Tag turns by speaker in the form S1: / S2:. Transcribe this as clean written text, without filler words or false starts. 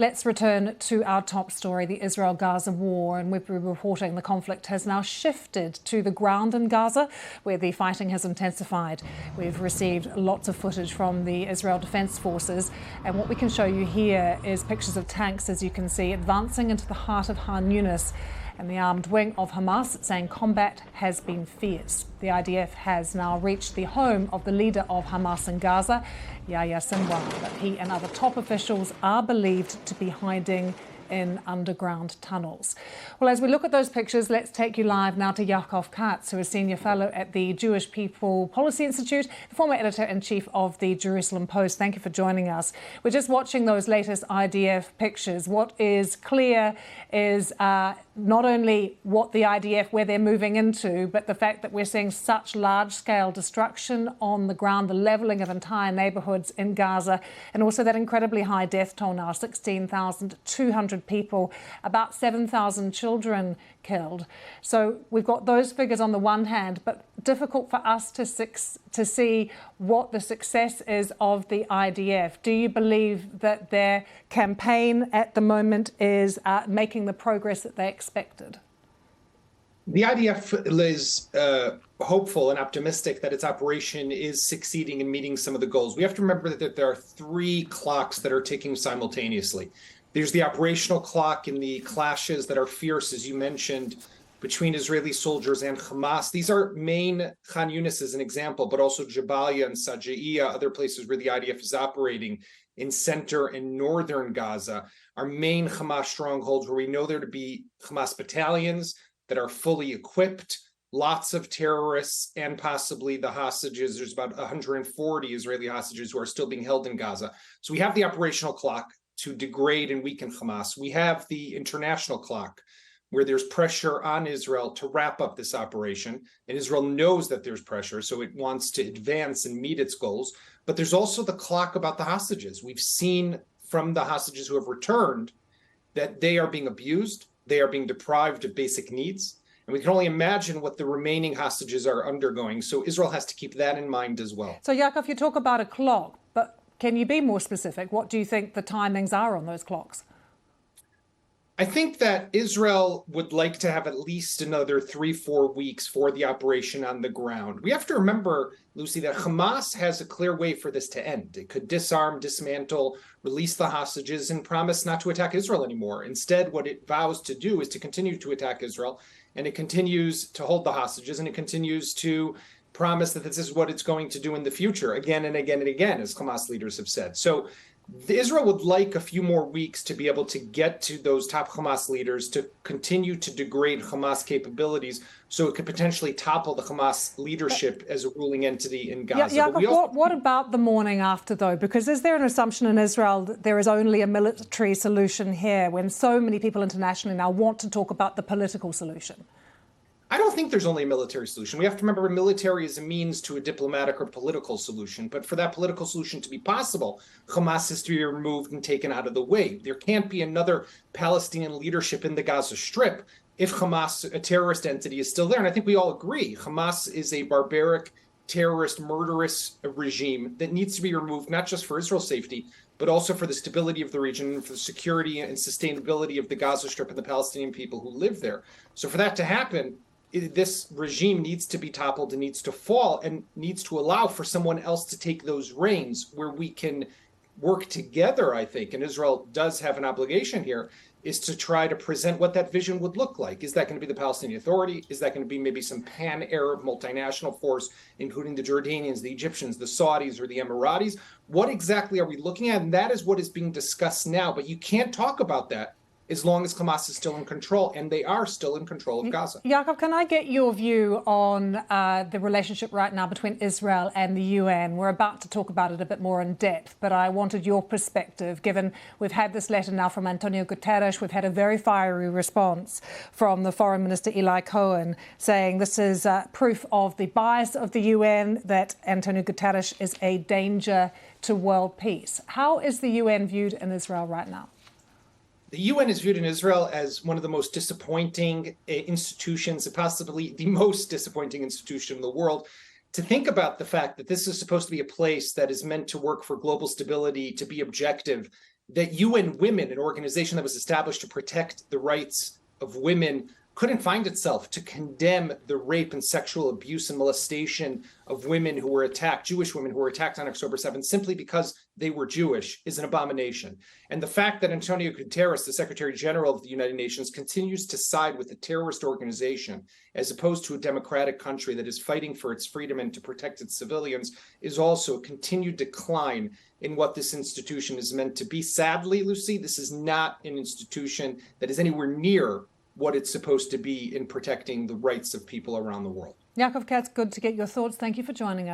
S1: Let's return to our top story, the Israel-Gaza war, and we've been reporting the conflict has now shifted to the ground in Gaza, where the fighting has intensified. We've received lots of footage from the Israel Defense Forces, and what we can show you here is pictures of tanks, as you can see, advancing into the heart of Khan Younis, and the armed wing of Hamas saying combat has been fierce. The IDF has now reached the home of the leader of Hamas in Gaza, Yahya Sinwar, but he and other top officials are believed to be hiding in underground tunnels. Well, as we look at those pictures, let's take you live now to Yaakov Katz, who is Senior Fellow at the Jewish People Policy Institute, the former Editor-in-Chief of the Jerusalem Post. Thank you for joining us. We're just watching those latest IDF pictures. What is clear is not only what the IDF, where they're moving into, but the fact that we're seeing such large-scale destruction on the ground, the levelling of entire neighbourhoods in Gaza, and also that incredibly high death toll now, 16,200 people, about 7,000 children killed. So we've got those figures on the one hand, but difficult for us to see what the success is of the IDF. Do you believe that their campaign at the moment is making the progress that they expected?
S2: The IDF is hopeful and optimistic that its operation is succeeding in meeting some of the goals. We have to remember that there are three clocks that are ticking simultaneously. There's the operational clock in the clashes that are fierce, as you mentioned, between Israeli soldiers and Hamas. These are main Khan Younis as an example, but also Jabalia and Sajaiya, other places where the IDF is operating in center and northern Gaza, are main Hamas strongholds where we know there to be Hamas battalions that are fully equipped, lots of terrorists, and possibly the hostages. There's about 140 Israeli hostages who are still being held in Gaza. So we have the operational clock to degrade and weaken Hamas. We have the international clock, where there's pressure on Israel to wrap up this operation. And Israel knows that there's pressure, so it wants to advance and meet its goals. But there's also the clock about the hostages. We've seen from the hostages who have returned that they are being abused, they are being deprived of basic needs. And we can only imagine what the remaining hostages are undergoing. So Israel has to keep that in mind as well.
S1: So Yaakov, you talk about a clock, but can you be more specific? What do you think the timings are on those clocks?
S2: I think that Israel would like to have at least another 3-4 weeks for the operation on the ground. We have to remember, Lucy, that Hamas has a clear way for this to end. It could disarm, dismantle, release the hostages, and promise not to attack Israel anymore. Instead, what it vows to do is to continue to attack Israel, and it continues to hold the hostages, and it continues to promise that this is what it's going to do in the future, again and again and again, as Hamas leaders have said. So Israel would like a few more weeks to be able to get to those top Hamas leaders, to continue to degrade Hamas capabilities, so it could potentially topple the Hamas leadership as a ruling entity in Gaza.
S1: Yeah, Yaakov, what about the morning after, though? Because is there an assumption in Israel that there is only a military solution here, when so many people internationally now want to talk about the political solution?
S2: I don't think there's only a military solution. We have to remember military is a means to a diplomatic or political solution. But for that political solution to be possible, Hamas has to be removed and taken out of the way. There can't be another Palestinian leadership in the Gaza Strip if Hamas, a terrorist entity, is still there. And I think we all agree Hamas is a barbaric, terrorist, murderous regime that needs to be removed, not just for Israel's safety, but also for the stability of the region and for the security and sustainability of the Gaza Strip and the Palestinian people who live there. So for that to happen, this regime needs to be toppled and needs to fall and needs to allow for someone else to take those reins, where we can work together, I think, and Israel does have an obligation here, is to try to present what that vision would look like. Is that going to be the Palestinian Authority? Is that going to be maybe some pan-Arab multinational force, including the Jordanians, the Egyptians, the Saudis, or the Emiratis? What exactly are we looking at? And that is what is being discussed now. But you can't talk about that as long as Hamas is still in control, and they are still in control of Gaza.
S1: Yaakov, can I get your view on the relationship right now between Israel and the UN? We're about to talk about it a bit more in depth, but I wanted your perspective, given we've had this letter now from Antonio Guterres. We've had a very fiery response from the Foreign Minister Eli Cohen, saying this is proof of the bias of the UN, that Antonio Guterres is a danger to world peace. How is the UN viewed in Israel right now?
S2: The UN is viewed in Israel as one of the most disappointing institutions, possibly the most disappointing institution in the world. To think about the fact that this is supposed to be a place that is meant to work for global stability, to be objective, that UN Women, an organization that was established to protect the rights of women, couldn't find itself to condemn the rape and sexual abuse and molestation of women who were attacked, Jewish women who were attacked on October 7th, simply because they were Jewish, is an abomination. And the fact that Antonio Guterres, the Secretary General of the United Nations, continues to side with a terrorist organization as opposed to a democratic country that is fighting for its freedom and to protect its civilians is also a continued decline in what this institution is meant to be. Sadly, Lucy, this is not an institution that is anywhere near what it's supposed to be in protecting the rights of people around the world.
S1: Yaakov Katz, good to get your thoughts. Thank you for joining us.